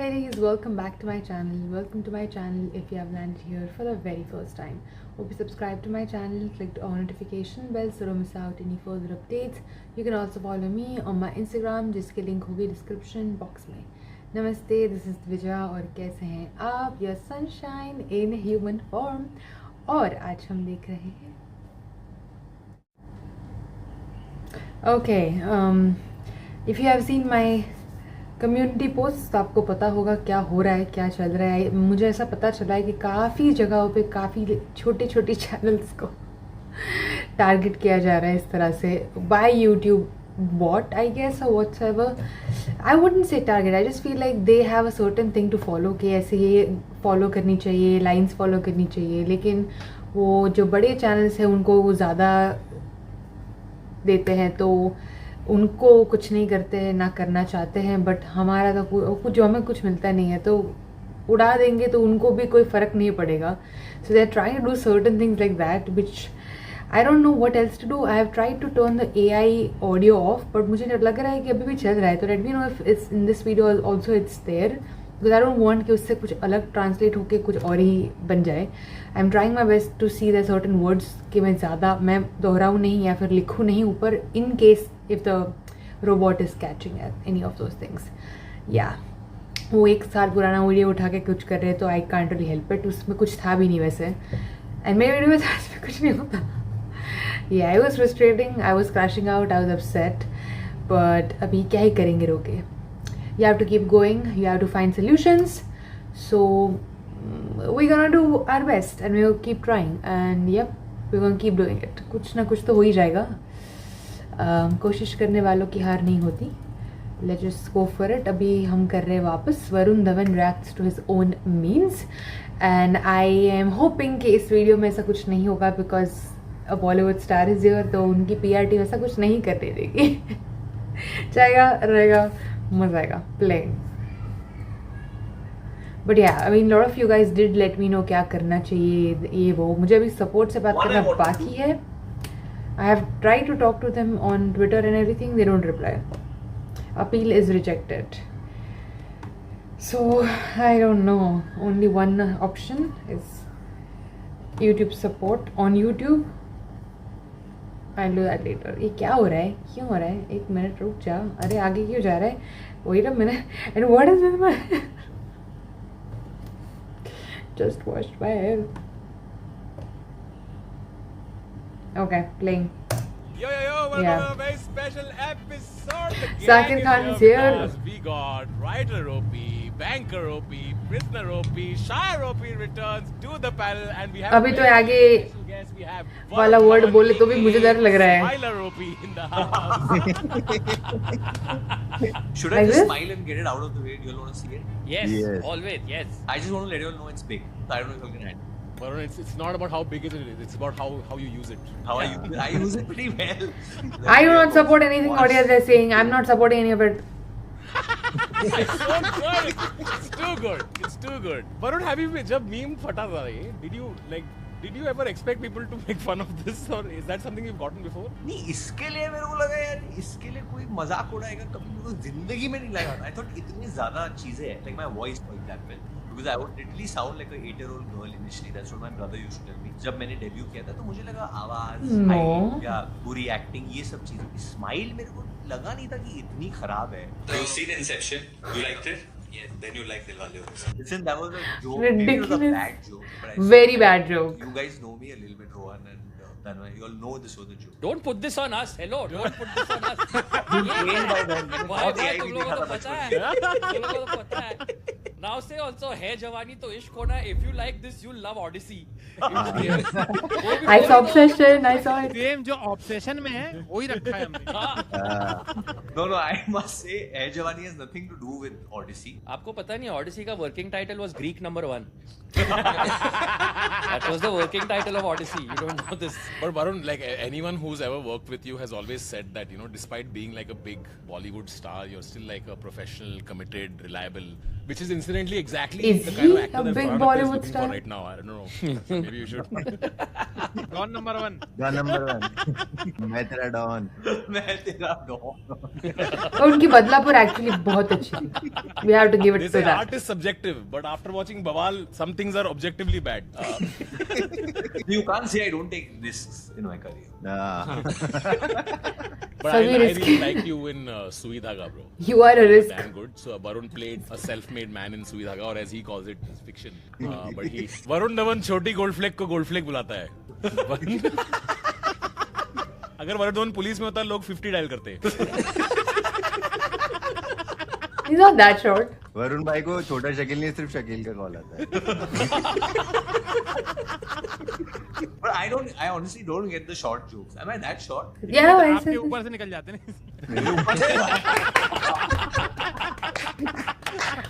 ladies, welcome back to my channel. Welcome to my channel if you have landed here for the very first time. Hope you subscribe to my channel, click on notification bell so don't miss out any further updates. You can also follow me on my Instagram जिसकी link होगी description box में. नमस्ते, this is Dwija और कैसे हैं आप? Your sunshine in human form. और आज हम देख रहे हैं if you have seen my community post तो आपको पता होगा क्या हो रहा है, क्या चल रहा है. मुझे ऐसा पता चला है कि काफ़ी जगहों पे काफ़ी छोटे छोटे चैनल्स को टारगेट किया जा रहा है इस तरह से by YouTube bot I guess और whatsoever. I wouldn't say target, I just feel like they have a certain thing to follow कि ऐसे ये फॉलो करनी चाहिए, लाइंस फॉलो करनी चाहिए. लेकिन वो जो बड़े चैनल्स हैं उनको वो ज़्यादा देते हैं तो उनको कुछ नहीं करते हैं, ना करना चाहते हैं. बट हमारा तो कुछ जो हमें कुछ मिलता नहीं है तो उड़ा देंगे तो उनको भी कोई फ़र्क नहीं पड़ेगा. So they are trying to do certain things like that which I don't know what else to do. I have tried to turn the AI audio off but मुझे लग रहा है कि अभी भी चल रहा है. तो let me know if it's in this video also it's there because I don't want कि उससे कुछ अलग ट्रांसलेट होकर कुछ और ही बन जाए. I am trying my best to see the certain words कि मैं दोहराऊँ नहीं या फिर लिखूँ नहीं ऊपर in case if the robot is catching at any of those things. Yeah, वो एक साल पुराना वीडियो उठा के कुछ कर रहे तो I can't really help it. उसमें कुछ था भी नहीं वैसे एंड मेरे वीडियो में उसमें कुछ नहीं होता. Yeah, I was frustrating, I was crashing out, I was upset, but अभी क्या ही करेंगे रोके. You have to keep going, you have to find solutions, so we're gonna do our best and we'll keep trying and yep, we're gonna keep doing it. कुछ ना कुछ तो हो ही जाएगा. कोशिश करने वालों की हार नहीं होती. Let's just go for it. अभी हम कर रहे हैं वापस Varun Dhawan reacts to his own memes and I am hoping कि इस वीडियो में ऐसा कुछ नहीं होगा because a Bollywood star is here तो उनकी PR टीम ऐसा कुछ नहीं करने देगी. जाएगा रहेगा मजा आएगा प्लेइंग. बट या I mean lot of you guys did late me no क्या करना चाहिए ये वो. मुझे अभी सपोर्ट से बात करना बाकी है. I have tried to talk to them on Twitter and everything, they don't reply. Appeal is rejected. So, I don't know. Only one option is YouTube support on YouTube. I'll do that later. ये क्या हो रहा है? क्यों हो रहा है? एक मिनट रुक जा. अरे आगे क्यों जा रहा है? Wait a minute. And what is with my... Just washed my hair. Okay, playing. Yo, welcome to a very special episode. Zakir Khan is here. We got writer OP, banker OP, prisoner OP, Shire OP returns to the panel and we have अभी तो आगे वाला word बोले तो भी मुझे डर लग रहा है. Smiler OP in the house. Should I just smile and get it out of the way? Do you all want to see it? Yes, always, yes. I just want to let you all know it's big. So I don't know if you can handle it. But it's not about how big it is, it's about how you use it. How I use it? I use it pretty well. I do not support anything audience is saying. I'm not supporting any of it. It's so good. It's too good. It's too good. Varun, have you जब meme फटा था ये, did you ever expect people to make fun of this or is that something you've gotten before? नहीं, इसके लिए मेरे को लगा यार इसके लिए कोई मजाक उड़ाएगा कभी मेरे को जिंदगी में नहीं लगा. I thought इतनी ज़्यादा चीजें हैं, like my voice for example. Because I would literally sound like a 8-year-old girl initially. That's what my brother used to tell me. जब मैंने डेब्यू किया था तो मुझे लगा आवाज, हाइट या पूरी एक्टिंग ये सब चीजें. स्माइल मेरे को लगा नहीं था कि इतनी खराब है. So you've seen Inception? You liked it? Yeah. Then you liked Dilwale also. Listen, that was a joke. Ridiculous. Maybe it was a bad joke. But I Very swear, bad joke. You guys know me a little bit, Rohan and Tanmay. You all know this was a joke. Don't put this on us. Hello, don't put this on us. Trained by them. बहुत AI तुम भी लोगों देखा को था पता बचपन है. में. तुम लोगों को पता है. Now say also है जवानी तो इश्क होना. If you like this, you'll love Odyssey. I saw obsession. I saw it. Same जो ऑब्सेशन में है वही रखा है हमने. No, I must say, Hai Jawani has nothing to do with Odyssey. आपको पता नहीं Odyssey का working title was Greek number 1. That was the working title of Odyssey. You don't know this. But Varun, like anyone who's ever worked with you has always said that, you know, despite being like a big Bollywood star, you're still like a professional, committed, reliable, which is incidentally exactly Is the kind of he actor a that big Farhan Akhtar is Bollywood looking star? for right now. I don't know. Maybe you should. Don number 1. Don number 1. मैं तेरा don. मैं तेरा don. और उनकी Badlapur actually बहुत अच्छी थी. We have to give They it say to that. art is subjective, but after watching Bawal, some things are objectively bad. You can't say I don't take risks in my career. But I Savi really risky. liked you in Sui Dhaga, bro. You are a risk. Damn good. So Varun played a self-made man in Sui Dhaga, or as he calls it, it's fiction. But Varun Dhawan छोटी gold flake को gold flake बुलाता है. अगर Varun Dhawan police में होता लोग 50 dial करते. He's not that short. Varun भाई को छोटा शकील नहीं सिर्फ शकील का कॉल आता है. But I honestly don't get the short jokes. Am I that short? Yeah, I आपके said. ऊपर से निकल जाते हैं.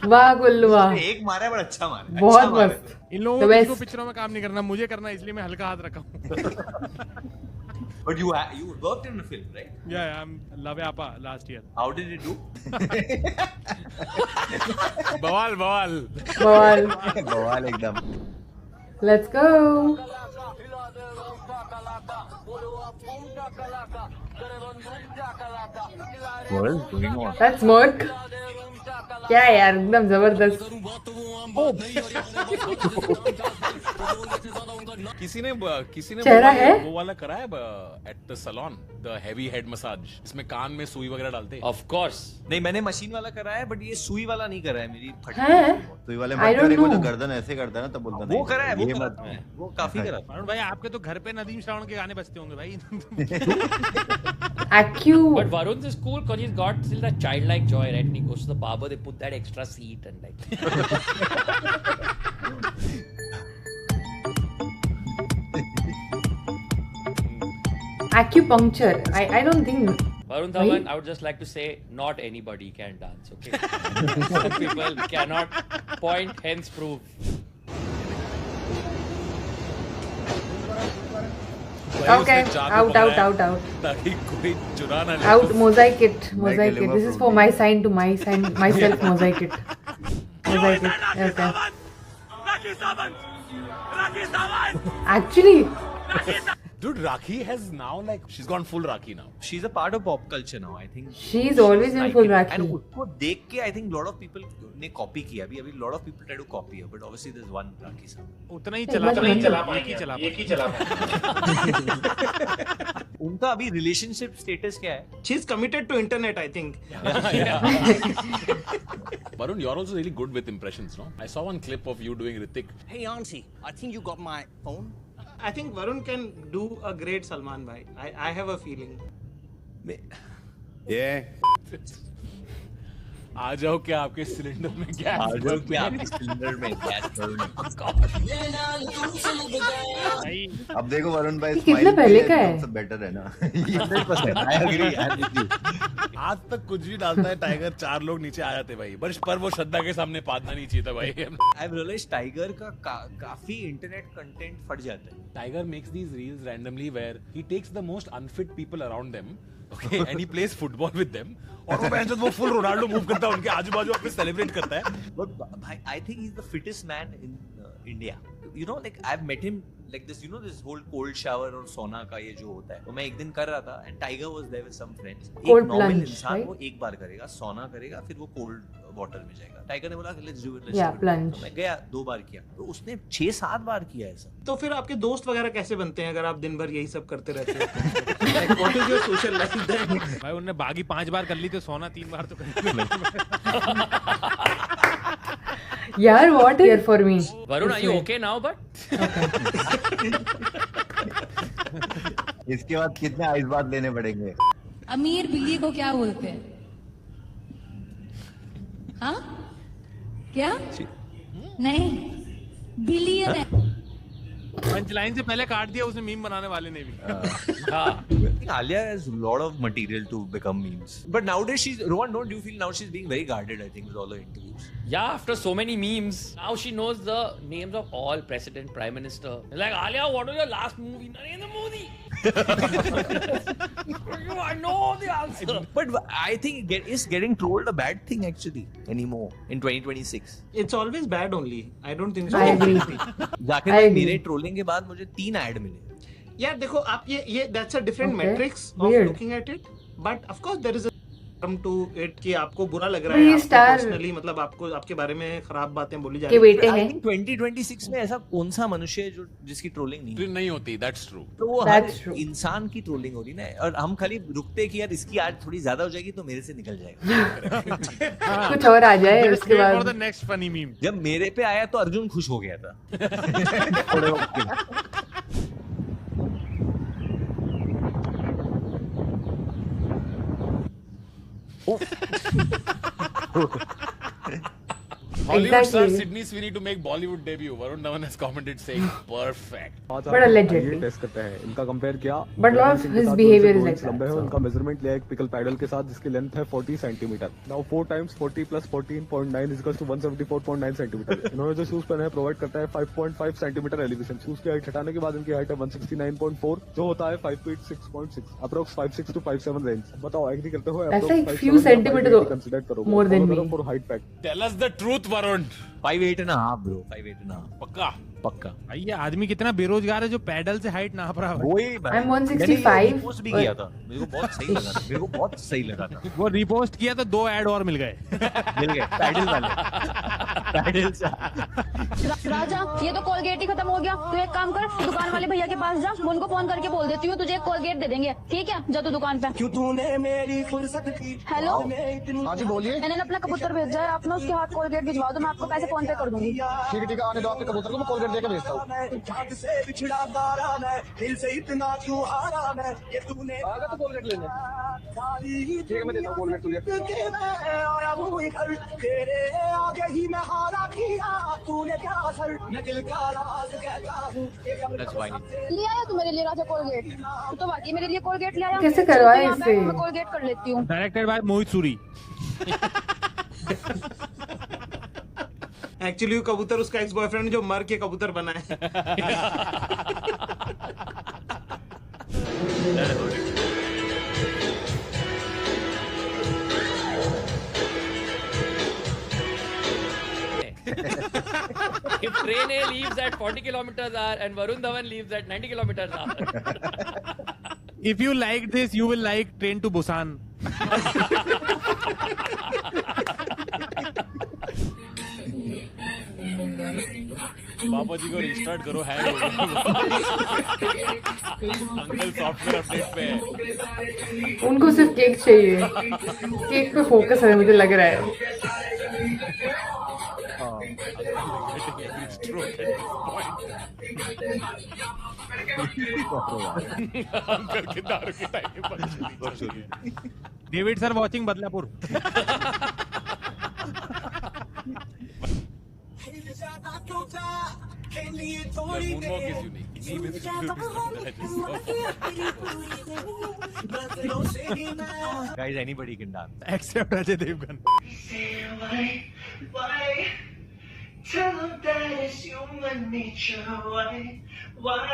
वाह गुल्लू वाह. एक मारा है बड़ा अच्छा मारा है. बहुत अच्छा मारा है. मस्त. इन लोगों The को best. किसको पिक्चरों में काम नहीं करना, मुझे करना, इसलिए मैं हल्का हाथ रखा हूँ. But you worked in a film, right? Yeah, I'm Love Appa last year. How did it do? बवाल. Ball. बवाल एकदम. Let's go. What is going on? That's Merc. क्या यार एकदम जबरदस्त. किसी ने चेहरा है? वो वाला करा है at the salon, the heavy head massage, इसमें कान में सुई वगैरह डालते हैं. Of course. नहीं, मैंने मशीन वाला करा है, बट ये सुई वाला नहीं करा है. मेरी फटी हैं? तो ये वाले I मत don't करे को जो know. गर्दन ऐसे करता है ना तब बोलता वो नहीं. करा है, ये वो मत. करा है. वो काफी करा है. वरुण भाई आपके तो घर पे नदीम श्रावण के गाने बजते होंगे भाई. AQ. But Varun's is cool because he's got still that childlike joy, right? And he goes to the barber, they put that extra seat and like. Acupuncture. I don't think. Varun Dhawan, I would just like to say, not anybody can dance, okay? Some people cannot point, hence prove. भाई Okay. उसने चाकू Out. पकड़ा है ताकि कोई चुरा ना ले. Out. Mosaic it. Mosaic Michael it. This is for my sign to my sign myself. Mosaic it. Mosaic it. Okay. Actually. Dude, Rakhi has now like she's gone full Rakhi now. She's a part of pop culture now, I think. She's always been full And Rakhi. उसको देख के I think lot of people ने copy किया. अभी lot of people try to copy her, but obviously there's one Rakhi song. उतना ही एक चला बार पाएंगे, चला एक ही चला पाएंगे. उनका अभी relationship status क्या है? She's committed to internet, I think. Varun, you're also really good with impressions, no? I saw one clip of you doing Hrithik. Hey auntie, I think you got my phone. I think Varun can do a great Salman bhai. I have a feeling. आ जाओ क्या आपके cylinder में gas आ जाओ भर क्या दूं? आपके cylinder में गैस भरूं? अब देखो वरुण भाई ये कितने पहले का है? सब बेटर है ना. 100%. I agree. I'm with you. आज तक कुछ भी डालता है टाइगर, 4 लोग नीचे आ जाते भाई. पर वो श्रद्धा के सामने पादना नहीं चाहिए था भाई. I've realized Tiger का काफी इंटरनेट कंटेंट फट जाता है. Tiger makes these reels randomly where he takes the most unfit people around them, okay, and he plays football with them. और वो फुल रोनाल्डो मूव करता है उनके आजू बाजू अपने सेलिब्रेट करता है. But I think he's the fittest man in India. You know, like I've met him like this. You know, this whole cold shower और सोना का ये जो होता है. तो मैं एक दिन कर रहा था and Tiger was there with some friends. Cold एक normal plunge, इंसान right? वो एक बार करेगा, सोना करेगा, फिर वो cold water में जाएगा. टाइगर ने बोला let's do it. Yeah, plunge. तो मैं गया 2 बार किया. तो उसने 6-7 बार किया ऐसा. तो फिर आपके दोस्त वगैरह कैसे बनते हैं अगर आप दिन भर यही सब करते रहते हो? Like, what is your social life then? भाई उन्होंने बागी 5 बार कर ली तो सोना 3 बार तो कर. यार what is here for me? Varun, are you okay now, but? इसके बाद कितने आइस बात लेने पड़ेंगे? अमीर बिल्ली को क्या बोलते हैं? हाँ? क्या? नहीं, बिलियन है. पंच लाइन से पहले काट दिया उसने मीम बनाने वाले ने भी. हाँ. I think Alia has a lot of material to become memes. But nowadays Rohan, don't you feel now she's being very guarded, I think, with all her interviews? Yeah, after so many memes, now she knows the names of all president, prime minister. Like, Alia, what was your last movie? Narendra Modi. I know the answer. But I think is getting trolled a bad thing actually anymore in 2026. It's always bad only. I don't think so. I agree. Zakir I भाई agree. मेरे trolling के बाद मुझे 3 add मिले. यार देखो आप ये that's a different Okay. metrics of Weird. looking at it, but of course there is a come to it कि आपको बुरा लग रहा ये है, आपको star- personally मतलब आपको आपके बारे में खराब बातें बोली जा के रही बेटे I हैं। think 2026 में ऐसा कौन सा मनुष्य है जो जिसकी ट्रोलिंग नहीं नहीं होती, that's true. तो वो That's हर true. इंसान की ट्रोलिंग हो रही ना, और हम खाली रुकते कि यार इसकी आज थोड़ी ज्यादा हो जाएगी तो मेरे से निकल जाएगा। कुछ और आ जाए Let's उसके wait for बाद। the next funny meme. जब मेरे पे आया तो अर्जुन खुश हो गया था। थोड़े वक्त के लिए। Hollywood star Exactly. Sydney Sweeney to make Bollywood debut. Varun Dhawan has commented saying perfect. But allegedly. Test करते हैं, इनका कंपेयर किया। But lot of his behavior is like that, लंबे हैं, so. उनका मेजरमेंट लिया एक पिकल पैडल के साथ जिसकी लेंथ है 40 centimetre. Now 4 times 40 plus 14.9 is equals to 174.9 centimetre. इन्होंने जो शूज पहने हैं प्रोवाइड करता है 5.5 सेंटीमीटर एलिवेशन। शूज की हाइट हटाने के बाद इनकी हाइट है 169.4 जो होता है 5 feet 6.6 अप्रोक्स 56 to 57 रेंज। बताओ एग्री करते हो? That's like few centimeter consider करो more than me. For height pack. Tell us the truth, Varun. 5'8.5 bro, 5'8.5 पक्का. पक्का। भाई ये आदमी कितना बेरोजगार है जो पैडल से हाइट नाप रहा है। वही भाई। I'm 165. मैंने ये रिपोस्ट भी किया था, मेरे को बहुत सही लगा था, मेरे को बहुत सही लगा था। वो रिपोस्ट किया तो 2 ऐड और मिल गए। मिल गए पैडल वाले, पैडल से। राजा ये तो कोलगेट ही खत्म हो गया। तू एक काम कर, दुकान वाले भैया के पास जा, उनको फोन करके बोल देती हूँ तुझे एक कोलगेट दे देंगे, ठीक है? जा तू दुकान पे। क्यों तूने मेरी फुर्सत की? हेलो, हाँ जी बोलिए। मैंने ना अपना कबूतर भेजा है, आप ना उसके हाथ कोलगेट भिजवा दो, मैं आपको पैसे फोन पे कर दूंगी। ठीक है आने दो, आपके कबूतर को मैं कॉलगेट देकर भेजता हूँ। से बिछड़ा दारा मैं, दिल से इतना क्यों हारा मैं, ये तूने आगा तो कॉलगेट लेने। ठीक है मैं देता हूँ कॉलगेट तुझे। तेरे आगे ही मैं हारा किया, तूने क्या असर, मैं दिल का राज कहता हूँ। That's why. ले आया तू मेरे लिए राजा कोलगेट? तू तो बाकी मेरे लिए कोलगेट ले आया। कैसे करवाए यहाँ इसे? बैठ, मैं कोलगेट कर लेती हूँ। Directed by Mohit Suri. Actually वो कबूतर उसका एक्स बॉयफ्रेंड जो मर के कबूतर बना है। If train A leaves at 40 kilometers hour and Varun Dhawan leaves at 90 kilometers hour. If you like this, you will like Train to Busan. पापा जी को रिस्टार्ट करो, हैंग हो गया। अंकल सॉफ्टवेयर अपडेट पे है। उनको सिर्फ केक चाहिए, केक पे फोकस है मुझे लग रहा है। अंकल के दारू के टाइम पर David sir watching Badlapur. moonwalk is unique. Name is Guys, anybody can dance. Except Ajay Devgan. Tell them that it's human nature. Why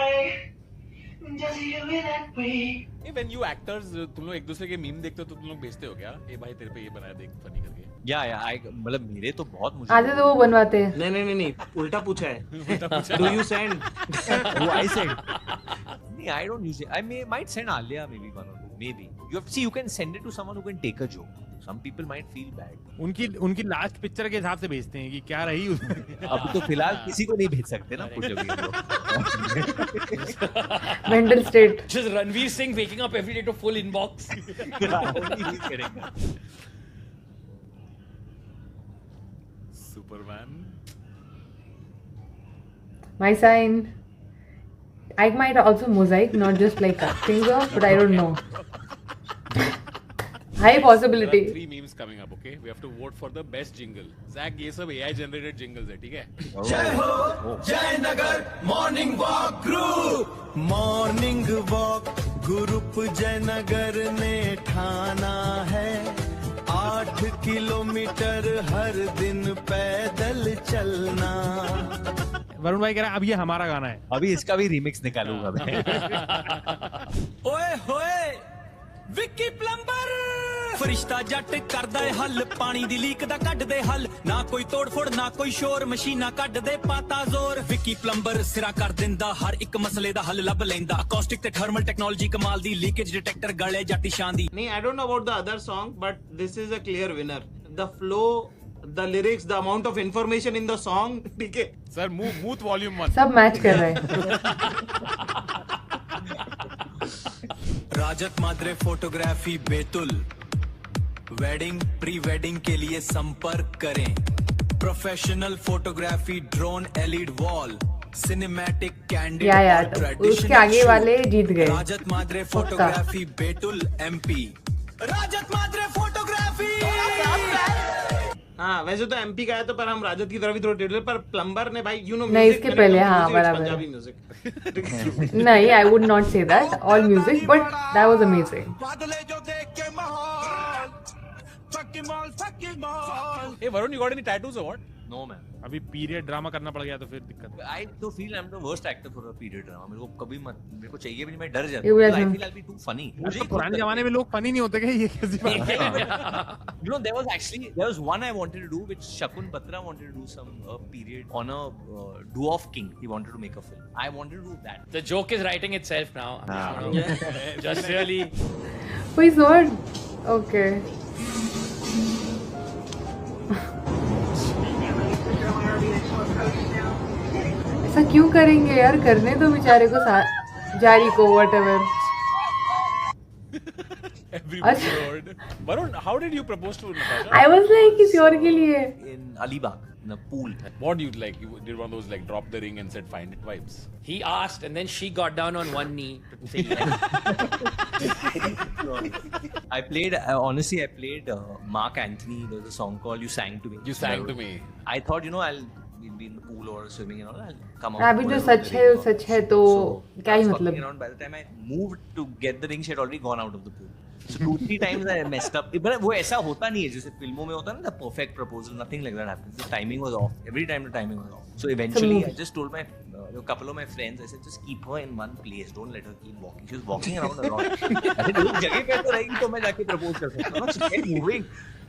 does he do it that way? When you actors तुम लोग एक दूसरे के meme देखते हो तो तुम लोग भेजते हो क्या? ए भाई तेरे पे ये बनाया देख फनी करके। या मतलब मेरे तो बहुत मुझे आधे तो वो बनवाते हैं। नहीं उल्टा पूछा है। Do you send? Oh, I send. No, I don't use it. I might send Alia maybe one or two. Maybe. You can send it to someone who can take a joke. Some people might feel bad. उनकी last picture के हिसाब से भेजते हैं कि क्या रही उसमें। अब तो फिलहाल किसी को नहीं भेज सकते ना कुछ अभी हम लोग। Mental state. Just Ranveer Singh waking up every day to full inbox. Only he's getting that. Superman. My sign. I might also mosaic, not just like cut things off, but I don't know. High There are possibility. 3 memes coming up, okay? We have to vote for the best jingle. Zach, ये सब AI generated jingles है, ठीक है? जय हो Jaynagar morning walk group, morning walk group Jaynagar ने ठाना है 8 किलोमीटर हर दिन पैदल चलना। वरुण भाई कह रहा है अब ये हमारा गाना है। अभी इसका भी रीमिक्स निकालूंगा मैं। ओए होए विक्की प्लम्बर फरिश्ता जट करदा है हल पानी दी लीक दा कढ दे हल ना कोई तोड़-फोड़ ना कोई शोर मशीना कढ दे पाता जोर विकी प्लंबर सिरा कर दिंदा हर एक मसले दा हल लभ लैंदा अकॉस्टिक ते थर्मल टेक्नोलॉजी कमाल दी लीकेज डिटेक्टर गले जाती शान दी नहीं आई don't know about the other song but this is a clear winner the flow the lyrics the amount of information in the song ठीक है सर मूथ वॉल्यूम 1 सब मैच कर रहे हैं Rajat Madre photography Betul wedding pre wedding के लिए संपर्क करें professional photography drone LED wall cinematic candid यार उसके आगे वाले जीत गए Rajat Madre photography Betul MP Rajat Madre photography हाँ वैसे तो एमपी का है तो पर हम राजत की तरफ ही थोड़ा टेढ़े पर प्लम्बर ने भाई यू नो नहीं इसके पहले हाँ बराबर पंजाबी म्यूजिक नहीं I would not say that all music but that was amazing Hey Varun, you got any tattoos or what? No man. अभी पीरियड ड्रामा करना पड़ गया तो फिर दिक्कत है। I तो feel I'm the worst actor for a period drama. मेरे को कभी मत मेरे को चाहिए भी नहीं मैं डर जाता You हूँ. will I have- feel I'll be too funny. तो पुराने जमाने में लोग फनी नहीं होते क्या ये कैसी बात है? You know, there was one I wanted to do, which Shakun Batra wanted to do some period on a do-off king. He wanted to make a film. I wanted to do that. The joke is writing itself now. Just really. Oh, he's not. Okay. ऐसा क्यों करेंगे यार करने दो बेचारे को जारी को whatever. Everybody roared. Varun, how did you propose to Natasha? I was like किसी और के लिए. In Alibag, in a pool. What do you like? You did one of those like drop the ring and said find it vibes. He asked, and then she got down on one knee to say yes. I played, honestly, I played Mark Anthony. There was a song called You Sang to Me. You sang to me. I thought, you know, I'll be in the pool or swimming and all. I'll come out. अभी जो सच है वो सच है तो क्या ही मतलब. By the time I moved to get the ring, she had already gone out of the pool. So 2-3 times I messed up. But वो ऐसा होता नहीं है जैसे फिल्मों में होता है ना the perfect proposal. Nothing like that happens. The timing was off. Every time the timing was off. So eventually I just told my a couple of my friends, I said just keep her in one place. Don't let her keep walking. She was walking around a lot. I said एक जगह पे तो रहेगी तो मैं जाके propose कर सकता हूँ. She kept moving.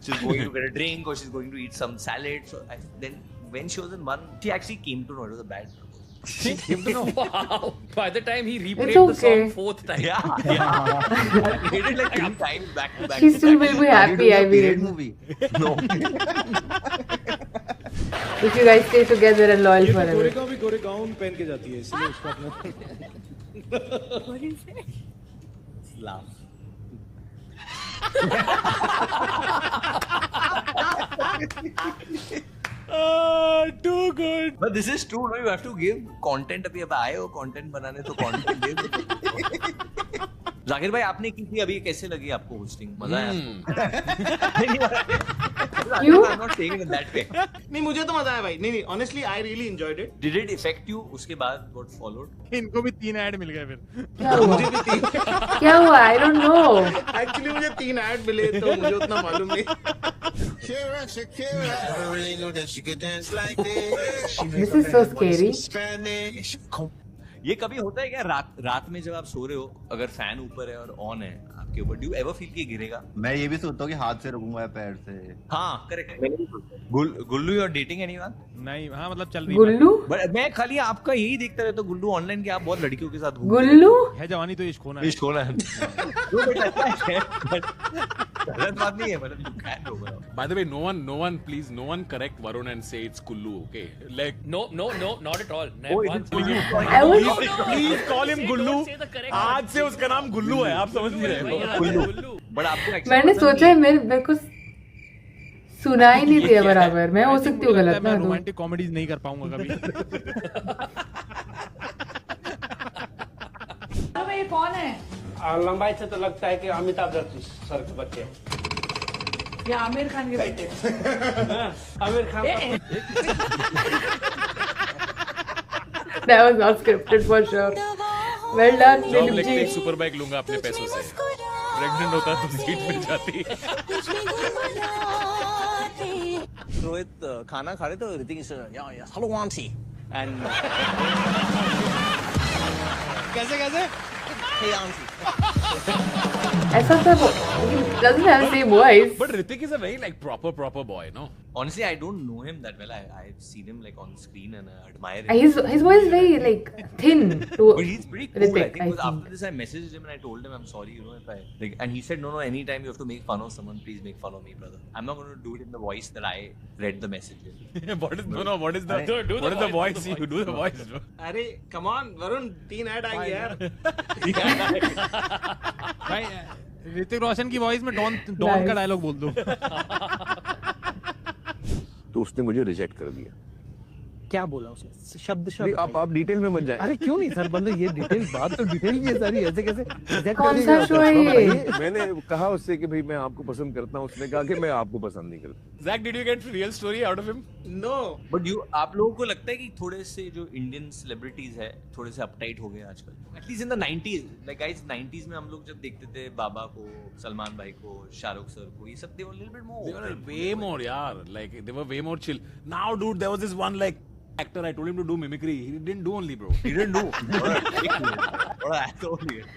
She's going to get a drink or she's going to eat some salad. So then when she was in one, she actually came to know it was a bad proposal. She came to know. Wow. By the time he replayed It's the song okay. 4th time. Yeah. I played it like 3 times back to back. She still will be happy. I mean, movie. No. if you guys stay together and loyal forever. भी गोरेगांव पहन के जाती है इसलिए उसको अपना Laugh. Too good. But this is true, no? You have to give content. अभी अब आए हो content बनाने तो content दे दो. जाकिर भाई आपने की थी अभी कैसे लगी आपको hosting? मजा आया? You? I'm not saying it in that way. नहीं मुझे तो मजा आया भाई नहीं honestly I really enjoyed it. Did it affect you? उसके बाद what followed? इनको भी 3 ऐड मिल गए फिर। क्या हुआ? I don't know. Actually मुझे 3 ऐड मिले तो मुझे उतना मालूम नहीं. This is so scary. ये कभी होता है क्या रात में जब आप सो रहे हो अगर फैन ऊपर है और ऑन है आपके ऊपर डू यू एवर फील कि गिरेगा? मैं ये भी सोचता हूँ कि हाथ से रखूंगा या पैर से. हाँ correct. Gullu you are dating anyone? नहीं हाँ मतलब चल रही गुल्लू? बट मैं खाली आपका यही देखता रहता हूँ गुल्लू ऑनलाइन कि आप बहुत लड़कियों के साथ घूमते गुल्लू? है जवानी तो इश्क होना है. इश्क होना है. गलत बात नहीं है मतलब you can do it. By the way, no one, please, no one correct Varun and say it's Kullu, okay? Like, No, not at all. Oh, Never is once. it Kullu? I was. please call him Gullu. Don't say the correct आज से उसका नाम गुल्लू है, आप समझ नहीं रहे हो? Gullu. बट आपको actually मैंने पता सोचा है मेरे को सुना ही नहीं दिया बराबर. मैं हो सकती हूँ गलत ना. मैं रोमांटिक कॉमेडीज नहीं कर पाऊंगा कभी. ये कौन है? लंबाई से तो लगता है कि अमिताभ बच्चन सर के बच्चे. ये आमिर खान के बेटे. Aamir Khan. That was not scripted for sure. Well done, job Dilip लगते ji. एक सुपर बाइक लूंगा अपने पैसों से. प्रेग्नेंट होता तो सीट मिल जाती. रोहित खाना खा रहे तो ऋतिक हेलो आंटी एंड कैसे हे आंटी ऐसा सब he doesn't have the same voice. But Hrithik is a very like proper boy, no? Honestly, I don't know him that well. I've seen him like on screen and I admire him. His voice is very like thin to But he's pretty cool. Hrithik, I think because I after think. this, I messaged him and I told him I'm sorry, you know, if I like, and he said no, anytime you have to make fun of someone, please make fun of me, brother. I'm not going to do it in the voice that I read the message in. What is the voice? You do the voice, bro. अरे come on Varun 3 add आ गया यार भाई ऋतिक रोशन की voice में don Nice. का dialogue बोल दो तो उसने मुझे रिजेक्ट कर दिया। क्या बोला उसने? शब्द नहीं, शब्द आप डिटेल में मत जाए। अरे क्यों नहीं सर, बंदे ये डिटेल बात तो डिटेल की है सारी, ऐसे कैसे कौन सा शो है ये? मैंने कहा उससे कि भाई मैं आपको पसंद करता हूँ, उसने कहा कि मैं आपको पसंद नहीं करता। Zach, did you get real story out of him? No, but आप लोगों को लगता है कि थोड़े से जो इंडियन सेलिब्रिटीज है थोड़े से अपटाइट हो गए आजकल? At least in the 90s, like guys 90s में हम लोग जब देखते थे बाबा को, सलमान भाई को, शाहरुख सर को, ये सब they were a little bit more. They were way more, yaar. Like they were way more chill. Now, dude, there was this one like actor. I told him to do mimicry. He didn't do only, bro. He didn't do.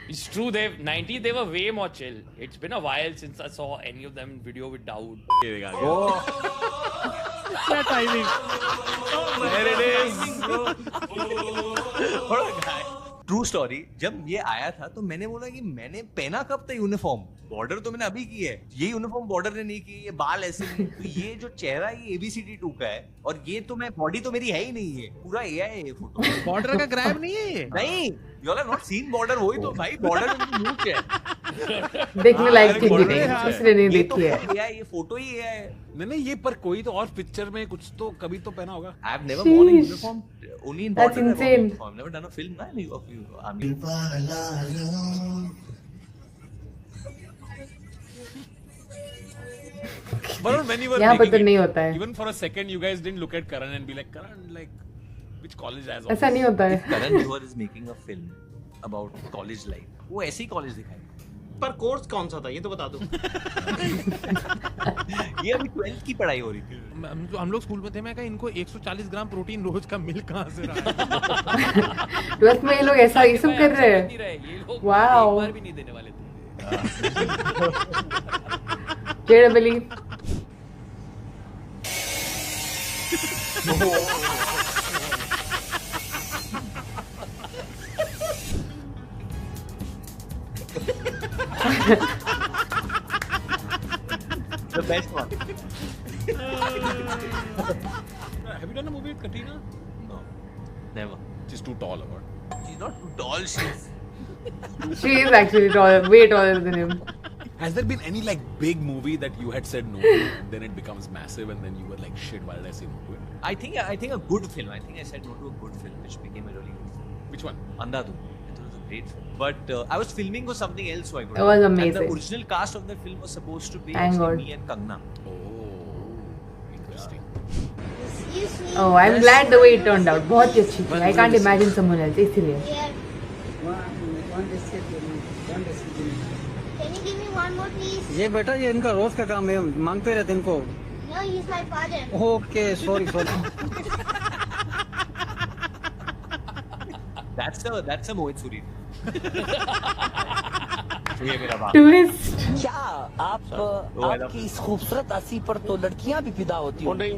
It's true. 90s they were way more chill. It's been a while since I saw any of them in video with Dawood. क्या timing There it is. True story, जब ये आया था तो मैंने बोला कि मैंने पहना कब था यूनिफॉर्म? बॉर्डर तो मैंने अभी की है, ये यूनिफॉर्म बॉर्डर ने नहीं की, ये बाल ऐसे नहीं, तो ये जो चेहरा है ये ABCD2 का है, और ये तो मैं बॉडी तो मेरी है ही नहीं है, पूरा AI है ये फोटो। बॉर्डर का ग्रैब नहीं है ये? नहीं, you all have not seen border, वही तो भाई बॉर्डर में मुंह क्या है? देखने लायक चीज नहीं, इसलिए नहीं ये तो देखी है। AI, ये फोटो ही AI है। नहीं ये पर कोई तो और पिक्चर में कुछ तो कभी तो पहना होगा। I have never worn a uniform, only in That's border. insane. I've never done a film, man. Of you, I mean. But when you were यहाँ पर making तो it, नहीं होता है। even for a second, you guys didn't look at Karan and be like, Karan, like, which college has all ऐसा this? नहीं होता है। Karan Johar is making a film about college life. वो ऐसी कॉलेज दिखाएगा। पर कोर्स कौन सा था ये तो बता दो। ये अभी 12th की पढ़ाई हो रही थी। हम लोग स्कूल में थे, मैं कहा इनको 140 ग्राम प्रोटीन रोज का मिल कहाँ से रहा है? 12th में ये लोग ऐसा ये सब कर रहे हैं। ये लोग Wow. एक बार भी नहीं देने वाले थे। JEE. The best one. Have you done a movie with Katrina? No, never. She's too tall, or what? She's not too tall. She's. She is actually tall, way taller than him. Has there been any like big movie that you had said no to, and then it becomes massive, and then you were like, shit, why did I say no to it? I think a good film. I think I said no to a good film, which became a really good film. Which one? Andhadhun. It was a great film. But I was filming for something else, so I couldn't. It was And amazing. the original cast of the film was supposed to be Thank actually God. me and Kangna. Oh, interesting. Oh, I'm glad the way it turned out. बहुत ही अच्छी थी. I can't imagine someone else. इसलिए. Can you give me one more, please? ये बेटा ये इनका रोज का काम है, मांगते रहते इनको। No, he's my father. Okay sorry That's a Mohit Suri. ये मेरा बाप। Twist. क्या आप आपकी इस खूबसूरत हंसी पर तो लड़कियां भी फिदा होती होंगी।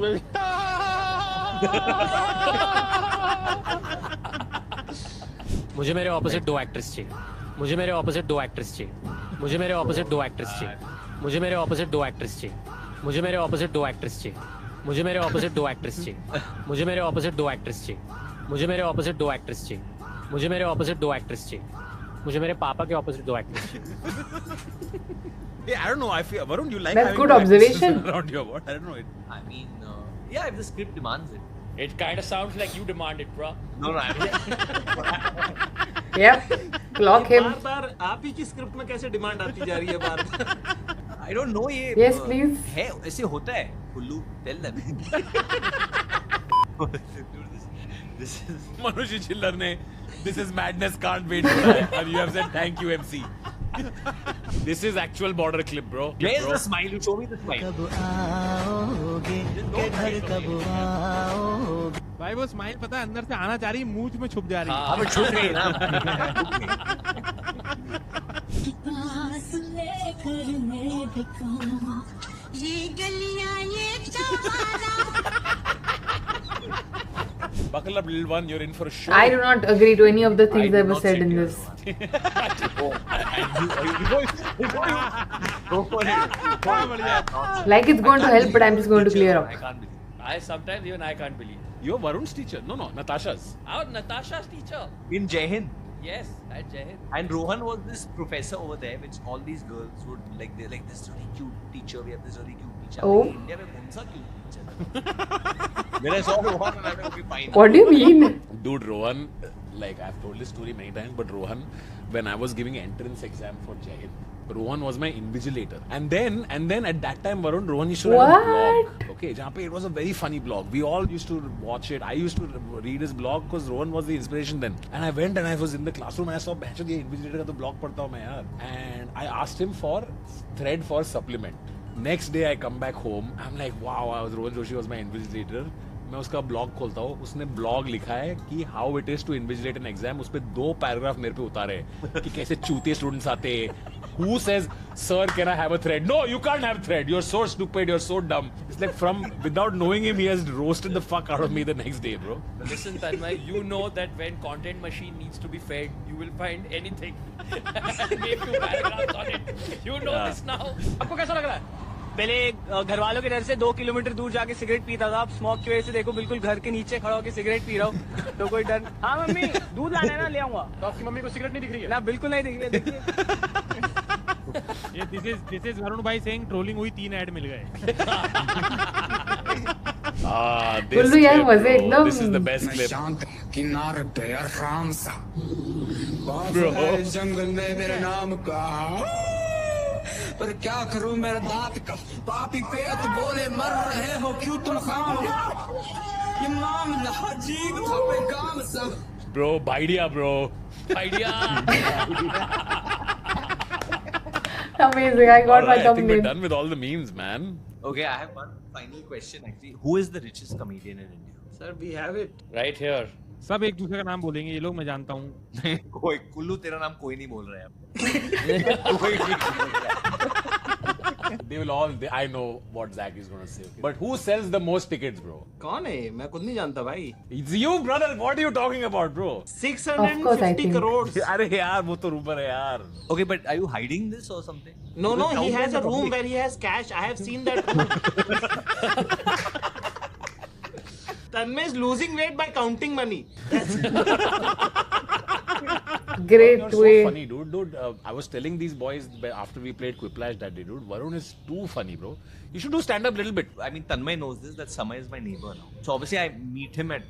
मुझे मेरे ऑपोजिट दो एक्ट्रेस चाहिए। मुझे मेरे ऑपोजिट दो एक्ट्रेस चाहिए। मुझे मेरे ऑपोजिट दो एक्ट्रेस चाहिए। मुझे मेरे ऑपोजिट दो एक्ट्रेस चाहिए। मुझे मेरे ऑपोजिट दो एक्ट्रेस चाहिए। मुझे मेरे ऑपोजिट दो एक्ट्रेस चाहिए। मुझे मेरे ऑपोजिट दो एक्ट्रेस चाहिए। मुझे मेरे ऑपोजिट दो एक्ट्रेस चाहिए। मुझे मेरे ऑपोजिट दो एक्ट्रेस चाहिए। मुझे मेरे पापा के ऑपोजिट दो एक्ट्रेस चाहिए। Yeah, I don't know. I feel Varun, you like That's having good two actresses observation. around your what? I don't know it. I mean, yeah, if the script demands it. It kind of sounds like you demand it, bro. No, I mean, Yep. Clock him. बार आप ही की script में कैसे demand आती जा रही है बार? I don't know ये. Yes, please. है ऐसे होता है. Hullu, tell them. This is. Manoj Chillar ne, this is madness, can't wait for that. And you have said thank you, MC. This is actual border clip, bro. Where's the smile? You show me the smile. भाई वो smile पता है अंदर से आना चाह रही, मुंह में छुप जा रही है। हाँ, छुप गई ना। ये गलियां ये चौबारा Buckle up, little one. You're in for a show. I do not agree to any of the things that were said in this. Like it's going to help, but I'm just going to clear up. I can't believe. Sometimes even I can't believe. You're Varun's teacher. No, Natasha's. Oh, Natasha's teacher. In Jai Hind. Yes, at Jai Hind. And Rohan was this professor over there, which all these girls would like. They're like, this really cute teacher. We have this really cute teacher. Oh. Like, India में कौन सा cute teacher? When I saw Rohan, I was like, fine. What do you mean? Dude, Rohan, like I've told this story many times, but Rohan, when I was giving entrance exam for Jai Hind, Rohan was my invigilator. And then at that time, Varun, Rohan used to write a blog. Okay, jahan pe it was a very funny blog. We all used to watch it. I used to read his blog because Rohan was the inspiration then. And I went and I was in the classroom and I saw, "Bhaichod, ye invigilator ka to blog padhta hu main yaar." And I asked him for thread for supplement. Next day I come back home. I'm like, wow, Rohan Joshi was my invigilator. मैं उसका blog खोलता हूँ, उसने blog लिखा है कि how it is to invigilate an exam. उस पे 2 पैराग्राफ मेरे पे उतारे कि कैसे चूते स्टूडेंट्स आते. Who says, sir, can I have a thread? No, you can't have thread. You're so stupid. You're so dumb. It's like without knowing him, he has roasted the fuck out of me the next day, bro. Listen, Tanmay, you know that when content machine needs to be fed, you will find anything. Make 2 paragraphs on it. You know this now. आपको कैसा लग रहा है? पहले घर वालों के डर से 2 किलोमीटर दूर जाके सिगरेट पीता था. अब स्मोक की वजह से देखो बिल्कुल घर के नीचे खड़ा होकर सिगरेट पी रहा हूँ. तो कोई डर. हाँ मम्मी, दूध लाना है ना, ले आऊंगा. तो आपकी मम्मी को सिगरेट नहीं दिख रही है? ना, बिल्कुल नहीं दिख रही है. देखिए. ये this is Varun bhai saying trolling हुई 3 ऐड मिल गए. बोलो यार, मजे एकदम. This is the best clip. शांत किनारे पे आराम सा. बाबू जंगल में मेरे नाम का. पर क्या करूं मेरे दांत का. पापी पेट बोले मर रहे हो क्यों तुम खाम. ये मामला अजीब था बेकाम सा. Bro, idea, bro. Idea. Amazing. I got my I think we're thumbnail. done with all the memes, man. Okay, I have one final question actually. Who is the richest comedian in India? Sir, we have it. Right here. सब एक दूसरे का नाम बोलेंगे ये लोग, मैं जानता हूँ. कोई कुल्लू, तेरा नाम कोई नहीं बोल रहा है अब. कोई नहीं बोल रहा है. They will all. I know what Zach is gonna say. Okay? But who sells the most tickets, bro? कौन है? मैं खुद नहीं जानता भाई. It's you, brother. What are you talking about, bro? 650 crores. अरे यार, वो तो rumor है यार. Okay, but are you hiding this or something? No, he has a room where he has cash. I have seen that room. Tanmay is losing weight by counting money. Great You're way. so funny, dude. I was telling these boys after we played Quiplash that day, dude. Varun is too funny, bro. You should do stand-up a little bit. I mean, Tanmay knows this, that Samay is my neighbor now. So obviously I meet him at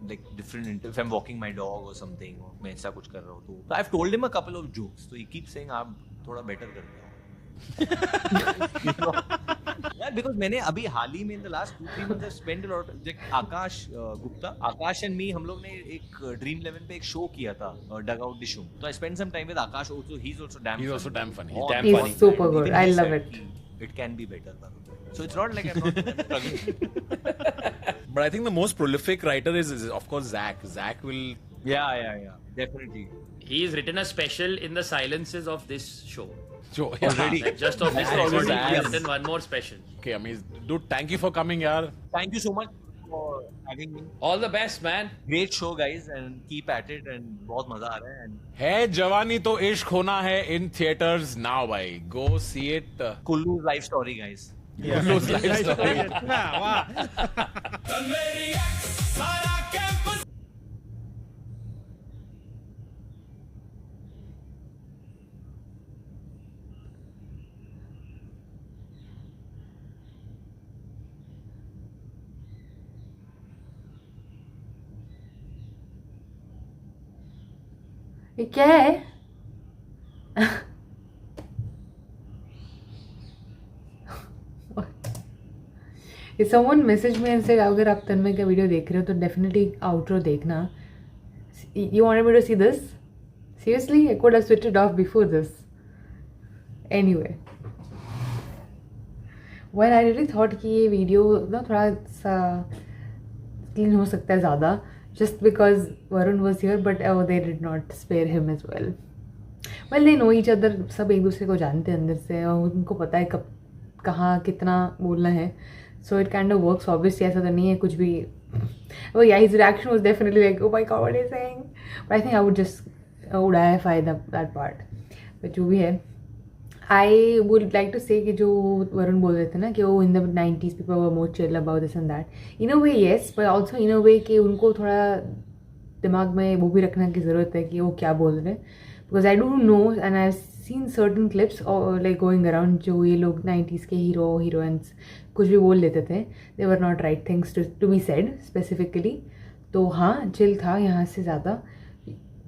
like different, if I'm walking my dog or something, or मैं ऐसा कुछ कर रहा हूँ तो. So I've told him a couple of jokes. So he keeps saying आप थोड़ा better करते हो. Yeah, because मैंने अभी हाल ही में in the last 2-3 months I've spent a lot. like Akash Gupta, Akash and me, हम लोग ने एक Dream 11 पे एक शो किया था, Dugout Dishum. So I spent some time with Akash also. He's also damn funny. He's super good. I love it. It can be better, so it's not like I'm not struggling. But I think the most prolific writer is of course Zach. Zach will. Yeah, definitely. He's written a special in the silences of this show. Already. Like just of this recording, he has written one more special. Okay, amazing. Dude, thank you for coming, yaar. Thank you so much for having me. All the best, man. Great show, guys, and keep at it. And बहुत मजा आ रहा है. And है जवानी तो इश्क होना है in theaters now, भाई. Go see it. Kullu's life story, guys. Kullu's life story. ये क्या है? If someone message me and said अगर आप तन्मय का वीडियो देख रहे हो तो definitely outro देखना. You wanted me to see this? Seriously, I could have switched it off before this. Anyway, when I really thought कि ये वीडियो ना थोड़ा सा clean हो सकता है ज़्यादा, just because Varun was here, but they did not spare him as well. Well they know each other, सब एक दूसरे को जानते हैं अंदर से और उनको पता है कब कहाँ कितना बोलना है. So it kind of works. Obviously ऐसा तो नहीं है कुछ भी. Oh yeah, his reaction was definitely like, oh my god, what is he saying? But I think I would just udaify that part. But जो भी है, I would like to say कि जो वरुण बोल रहे थे ना कि वो in the 90s people were more chill about this and that. In a way yes, but also in a way कि उनको थोड़ा दिमाग में वो भी रखना की ज़रूरत है कि वो क्या बोल रहे हैं. Because I do know and I've seen certain clips or like going around जो ये लोग 90s के हीरो हीरोइंस कुछ भी बोल लेते थे. They were not right things to be said specifically. तो हाँ चिल था यहाँ से ज़्यादा.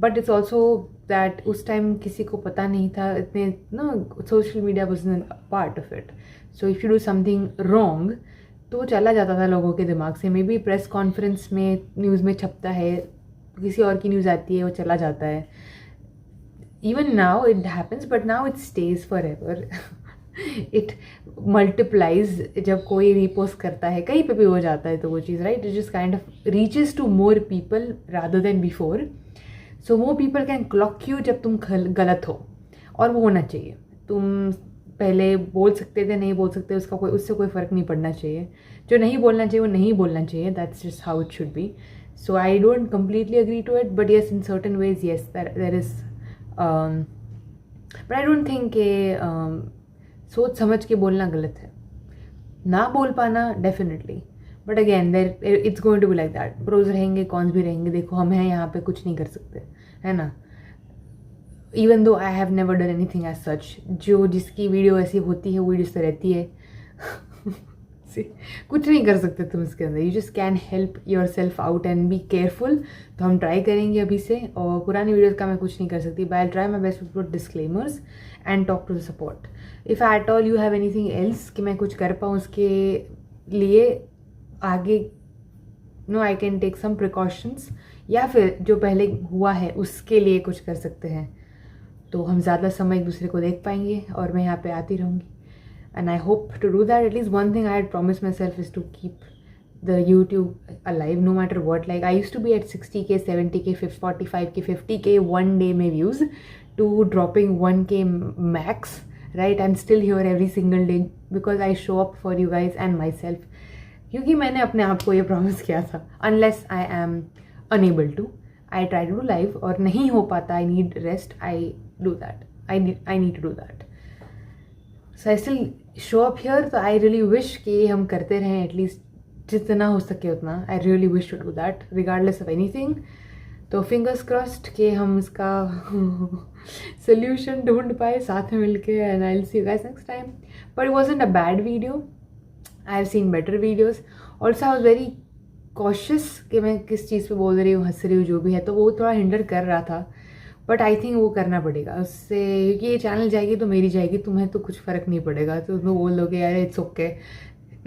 But it's also that उस टाइम किसी को पता नहीं था इतने ना, social media was a part of it. So if you do something wrong तो चला जाता था लोगों के दिमाग से. मे बी प्रेस कॉन्फ्रेंस में न्यूज़ में छपता है, किसी और की न्यूज़ आती है वो चला जाता है. Even now it happens, but now it stays forever. It multiplies जब कोई repost करता है, कहीं पे भी हो जाता है तो वो चीज़ right, it just kind of reaches to more people rather than before. So more people can clock you जब तुम गलत हो, और वो होना चाहिए. तुम पहले बोल सकते थे, नहीं बोल सकते, उससे कोई फ़र्क नहीं पड़ना चाहिए. जो नहीं बोलना चाहिए वो नहीं बोलना चाहिए. That's just how it should be. So I don't completely agree to it, but yes, in certain ways, yes, there is. But I don't think कि सोच समझ के बोलना गलत है. ना बोल पाना definitely, but again there it's going to be like that. Pros रहेंगे, कॉन्स भी रहेंगे. देखो हम हैं यहाँ पे, कुछ नहीं कर सकते, है ना. Even though I have never done anything as such. जो जिसकी वीडियो ऐसी होती है वो वीडियो से रहती है. कुछ नहीं कर सकते तुम इसके अंदर. You just can help your self out and be careful. तो हम ट्राई करेंगे अभी से. और पुरानी वीडियोज़ का मैं कुछ नहीं कर सकती, but I try my best to put disclaimers and talk to the support. If at all you have anything else कि मैं कुछ कर पाऊँ उसके लिए आगे, no I can take some precautions, या फिर जो पहले हुआ है उसके लिए कुछ कर सकते हैं, तो हम ज़्यादा समय एक दूसरे को देख पाएंगे और मैं यहाँ पे आती रहूँगी. And I hope to do that. At least one thing I had promised myself is to keep the YouTube alive no matter what. Like I used to be at 60k, 70k, 45k, 50k one day में views to dropping 1k max. Right? I'm still here every single day because I show up for you guys and myself. क्योंकि मैंने अपने आप को ये promise किया था. Unless I am unable to, I try to do live. और नहीं हो पाता, I need rest. I do that. I need to do that. So I still show up here. तो I really wish कि हम करते रहें एटलीस्ट जितना हो सके उतना. I really wish to do that regardless of anything. तो fingers crossed कि हम इसका solution ढूंढ पाए साथ में मिलके. And I'll see you guys next time. But it wasn't a bad video. I've seen better videos. Also I was very cautious कि मैं किस चीज़ पे बोल रही हूँ, हंस रही हूँ, जो भी है, तो वो थोड़ा हिंडर कर रहा था. बट आई थिंक वो करना पड़ेगा उससे, क्योंकि ये चैनल जाएगी तो मेरी जाएगी, तुम्हें तो कुछ फ़र्क नहीं पड़ेगा. तो तुम बोल दोगे यार इट्स ओके.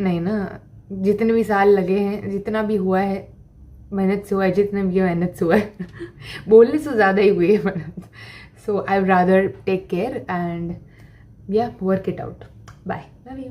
नहीं ना, जितने भी साल लगे हैं, जितना भी हुआ है मेहनत से हुआ है, जितने भी मेहनत से हुआ है बोलने से ज़्यादा ही हुई है मेहनत. So I would rather take care and yeah work it out. Bye, love you.